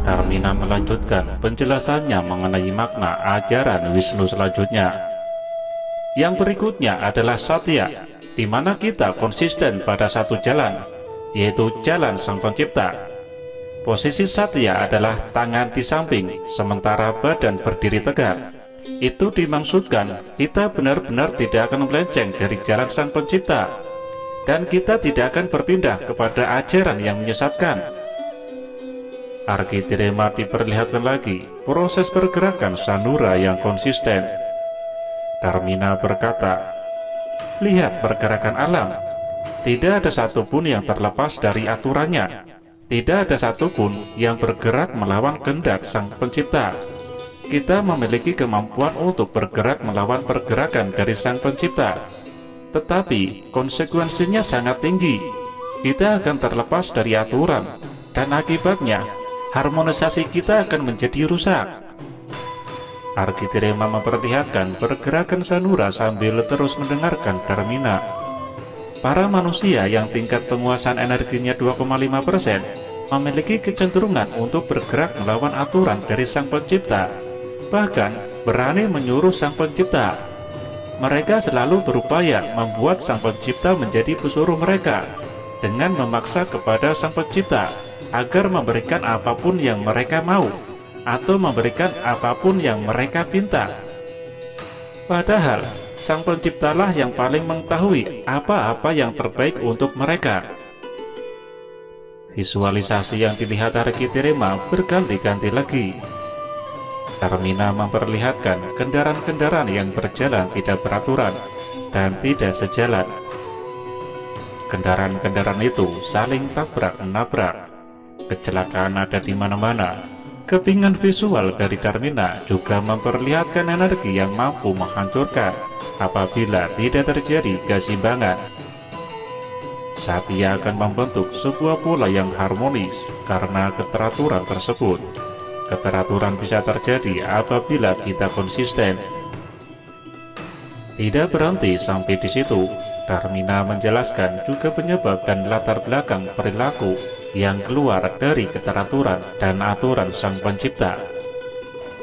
Darmina melanjutkan penjelasannya mengenai makna ajaran Wisnu selanjutnya. Yang berikutnya adalah Satya, di mana kita konsisten pada satu jalan, yaitu jalan Sang Pencipta. Posisi Satya adalah tangan di samping, sementara badan berdiri tegak. Itu dimaksudkan kita benar-benar tidak akan melenceng dari jalan Sang Pencipta, dan kita tidak akan berpindah kepada ajaran yang menyesatkan. Arkitirema diperlihatkan lagi proses pergerakan Sanura yang konsisten. Darmina berkata, "Lihat pergerakan alam, tidak ada satupun yang terlepas dari aturannya. Tidak ada satupun yang bergerak melawan kehendak Sang Pencipta. Kita memiliki kemampuan untuk bergerak melawan pergerakan dari Sang Pencipta, tetapi konsekuensinya sangat tinggi. Kita akan terlepas dari aturan, dan akibatnya harmonisasi kita akan menjadi rusak." Arkitirema memperlihatkan pergerakan Sanura sambil terus mendengarkan Darmina. Para manusia yang tingkat penguasaan energinya 2,5% memiliki kecenderungan untuk bergerak melawan aturan dari Sang Pencipta, bahkan berani menyuruh Sang Pencipta. Mereka selalu berupaya membuat Sang Pencipta menjadi pesuruh mereka dengan memaksa kepada Sang Pencipta agar memberikan apapun yang mereka mau atau memberikan apapun yang mereka pinta. Padahal Sang Penciptalah yang paling mengetahui apa-apa yang terbaik untuk mereka. Visualisasi yang dilihat Arkitirema berganti-ganti lagi. Darmina memperlihatkan kendaraan-kendaraan yang berjalan tidak beraturan dan tidak sejalan. Kendaraan-kendaraan itu saling tabrak-menabrak. Kecelakaan ada di mana-mana. Kepingan visual dari Darmina juga memperlihatkan energi yang mampu menghancurkan apabila tidak terjadi keseimbangan. Satya akan membentuk sebuah pola yang harmonis karena keteraturan tersebut. Keteraturan bisa terjadi apabila kita konsisten. Tidak berhenti sampai di situ, Darmina menjelaskan juga penyebab dan latar belakang perilaku yang keluar dari keteraturan dan aturan Sang Pencipta.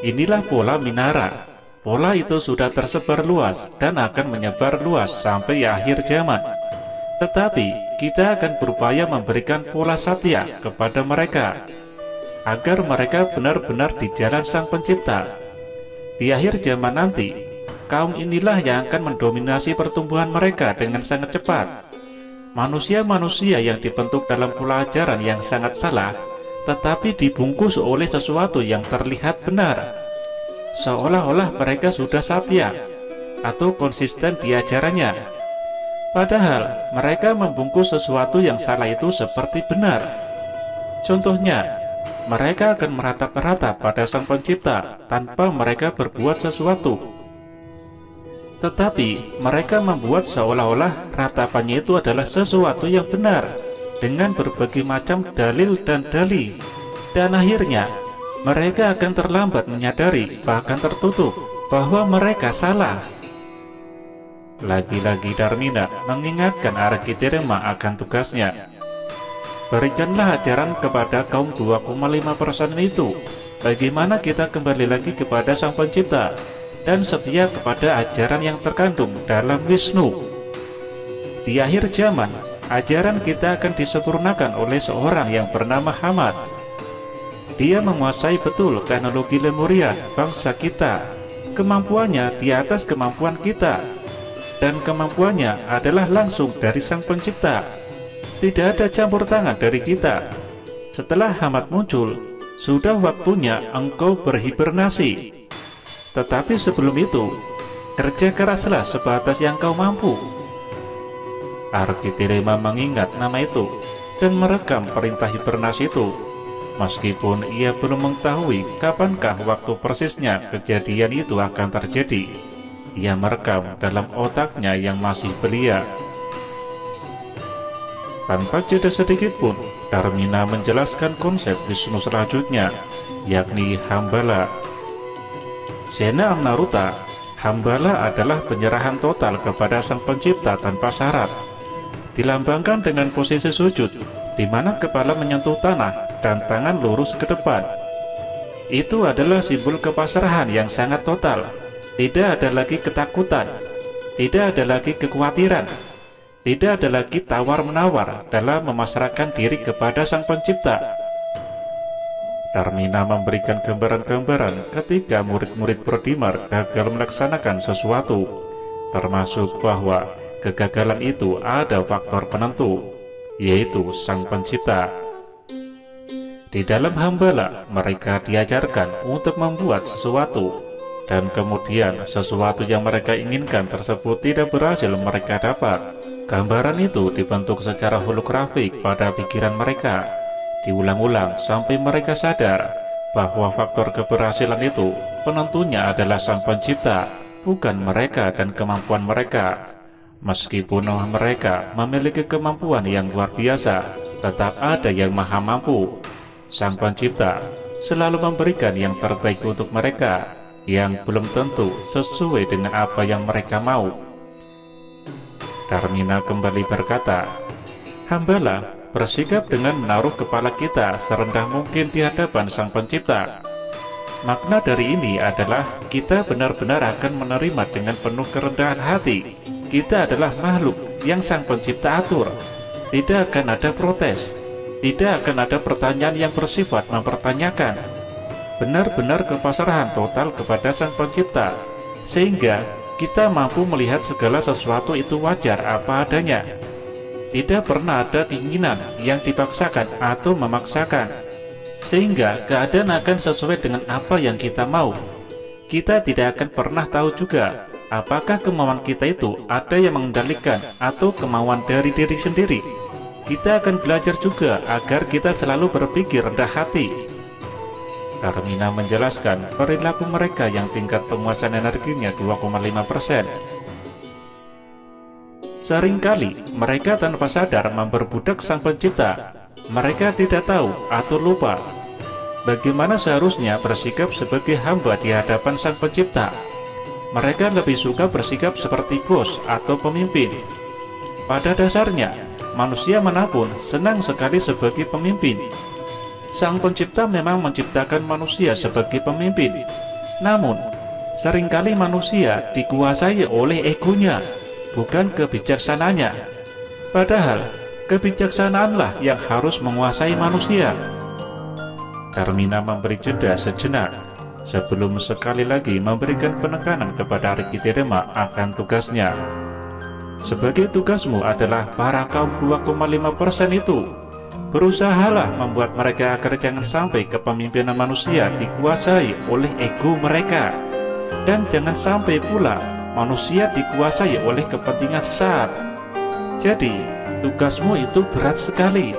Inilah pola Minara. Pola itu sudah tersebar luas dan akan menyebar luas sampai akhir zaman. Tetapi kita akan berupaya memberikan pola Satya kepada mereka, agar mereka benar-benar di jalan Sang Pencipta. Di akhir zaman nanti, kaum inilah yang akan mendominasi pertumbuhan mereka dengan sangat cepat. Manusia-manusia yang dibentuk dalam pola ajaran yang sangat salah, tetapi dibungkus oleh sesuatu yang terlihat benar, seolah-olah mereka sudah Satya atau konsisten di ajarannya. Padahal mereka membungkus sesuatu yang salah itu seperti benar. Contohnya, mereka akan meratap-ratap pada Sang Pencipta tanpa mereka berbuat sesuatu. Tetapi mereka membuat seolah-olah ratapannya itu adalah sesuatu yang benar dengan berbagai macam dalil dan dalih. Dan akhirnya mereka akan terlambat menyadari, bahkan tertutup, bahwa mereka salah. Lagi-lagi Darmina mengingatkan Arkitirema akan tugasnya. Berikanlah ajaran kepada kaum 2,5% itu. Bagaimana kita kembali lagi kepada Sang Pencipta dan setia kepada ajaran yang terkandung dalam Wisnu. Di akhir zaman, ajaran kita akan disempurnakan oleh seorang yang bernama Hamad. Dia menguasai betul teknologi Lemuria bangsa kita. Kemampuannya di atas kemampuan kita, dan kemampuannya adalah langsung dari Sang Pencipta. Tidak ada campur tangan dari kita. Setelah Hamad muncul, sudah waktunya engkau berhibernasi. Tetapi sebelum itu, kerja keraslah sebatas yang kau mampu. Arkitirema mengingat nama itu dan merekam perintah hibernasi itu. Meskipun ia belum mengetahui kapankah waktu persisnya kejadian itu akan terjadi, ia merekam dalam otaknya yang masih belia. Tanpa jeda sedikit pun, Darmina menjelaskan konsep Wisnu selanjutnya, yakni Hambala. Sena Amnaruta, Hambala adalah penyerahan total kepada Sang Pencipta tanpa syarat. Dilambangkan dengan posisi sujud, di mana kepala menyentuh tanah dan tangan lurus ke depan, Itu adalah simbol kepasrahan yang sangat total. Tidak ada lagi ketakutan, tidak ada lagi kekhawatiran, tidak ada lagi tawar-menawar dalam memasrahkan diri kepada Sang Pencipta. Darmina memberikan gambaran-gambaran ketika murid-murid Brodimar gagal melaksanakan sesuatu, termasuk bahwa kegagalan itu ada faktor penentu, yaitu Sang Pencipta. Di dalam Hambala, mereka diajarkan untuk membuat sesuatu, dan kemudian sesuatu yang mereka inginkan tersebut tidak berhasil mereka dapat. Gambaran itu dibentuk secara holografik pada pikiran mereka, diulang-ulang sampai mereka sadar bahwa faktor keberhasilan itu penentunya adalah Sang Pencipta, bukan mereka dan kemampuan mereka. Meskipun mereka memiliki kemampuan yang luar biasa, tetap ada yang maha mampu. Sang Pencipta selalu memberikan yang terbaik untuk mereka, yang belum tentu sesuai dengan apa yang mereka mau. Darmina kembali berkata, Hambala bersikap dengan menaruh kepala kita serendah mungkin di hadapan Sang Pencipta. Makna dari ini adalah kita benar-benar akan menerima dengan penuh kerendahan hati. Kita adalah makhluk yang Sang Pencipta atur. Tidak akan ada protes, tidak akan ada pertanyaan yang bersifat mempertanyakan. Benar-benar kepasrahan total kepada Sang Pencipta, sehingga kita mampu melihat segala sesuatu itu wajar apa adanya. Tidak pernah ada keinginan yang dipaksakan atau memaksakan, sehingga keadaan akan sesuai dengan apa yang kita mau. Kita tidak akan pernah tahu juga apakah kemauan kita itu ada yang mengendalikan atau kemauan dari diri sendiri. Kita akan belajar juga agar kita selalu berpikir rendah hati. Darmina menjelaskan perilaku mereka yang tingkat penguasaan energinya 2,5%. Seringkali mereka tanpa sadar memperbudak Sang Pencipta. Mereka tidak tahu atau lupa bagaimana seharusnya bersikap sebagai hamba di hadapan Sang Pencipta. Mereka lebih suka bersikap seperti bos atau pemimpin. Pada dasarnya, manusia manapun senang sekali sebagai pemimpin. Sang Pencipta memang menciptakan manusia sebagai pemimpin. Namun, seringkali manusia dikuasai oleh egonya, bukan kebijaksanaannya. Padahal, kebijaksanaanlah yang harus menguasai manusia. Darmina memberi jeda sejenak, sebelum sekali lagi memberikan penekanan kepada Rikidharma akan tugasnya. Sebagai tugasmu adalah para kaum 2,5% itu, berusahalah membuat mereka agar jangan sampai kepemimpinan manusia dikuasai oleh ego mereka, dan jangan sampai pula manusia dikuasai oleh kepentingan sesaat. Jadi, tugasmu itu berat sekali,